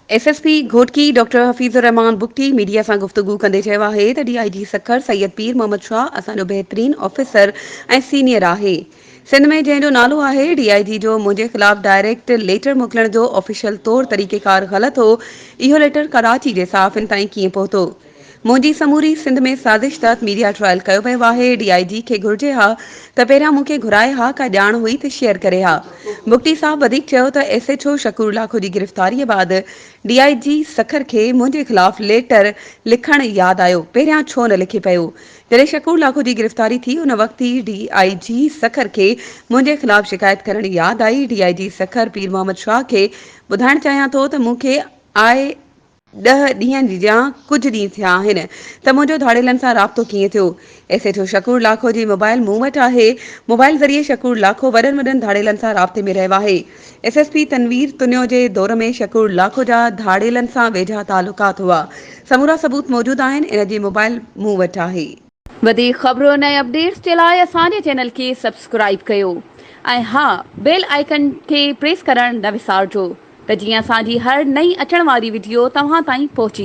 SSP Ghotki doctor हफीज़ुर रहमान Bugti media से गुफ्तगू कंदे चयो आहे त डीआईजी सखर सैयद पीर मोहम्मद शाह असांजो बहितरीन ऑफिसर ऐं सीनियर आहे। सिंध में जंहिंजो नालो आहे डीआईजी जो मुंहिंजे ख़िलाफ़ डायरेक्ट लेटर मोकिलण जो ऑफिशियल तौर तरीक़ेकार ग़लति हो। इहो लेटर कराची जे सहाफ़िन ताईं कीअं पहुतो? मुंहिंजी समूरी सिंध में साज़िश तहत मीडिया ट्रायल कयो वियो आहे। डीआईजी खे घुर्जे हा त पहिरियां मूंखे घुराए हा, का ॼाण हुई त शेयर करे हा। बुगटी साहब वधीक चयो त एसएचओ शकूर लाखो जी गिरफ़्तारीअ बाद डीआईजी सखर के मुंहिंजे ख़िलाफ़ लेटर लिखण यादि आयो, पहिरियां छो न लिखे पियो। जॾहिं शकूर लाखो जी गिरफ़्तारी थी उन वक़्त ई डीआईजी सखर के मुंहिंजे ख़िलाफ़ शिकायत करण यादि आई। डीआईजी सखर पीर मोहम्मद शाह खे ॿुधाइण चाहियां थो त मूंखे आए 10 ॾींहंनि जा कुझु ॾींहं थिया आहिनि त मुंहिंजो धाड़ेलनि सां राब्तो कीअं थियो। एसएचओ शकूर लाखो जी मोबाइल मूं वटि आहे। मोबाइल ज़रिए शकूर लाखो वॾनि वॾनि धाड़ेलनि सां राब्ते में रहियो आहे। एसएसपी तनवीर तुनियो जे दौर में शकूर लाखो जा धाड़ेलनि सां वेझा तालुकात हुआ। समूरा सबूत मौजूदु आहिनि। इन जी मोबाइल मूं वटि आहे। वधीक ख़बरूं ऐं अपडेट्स जे लाइ असांजे चैनल खे सब्सक्राइब कयो ऐं हा, बेल आइकन खे प्रेस करणु न विसारिजो त जीअं असांजी हर नई अचण वारी वीडियो तव्हां ताईं पहुची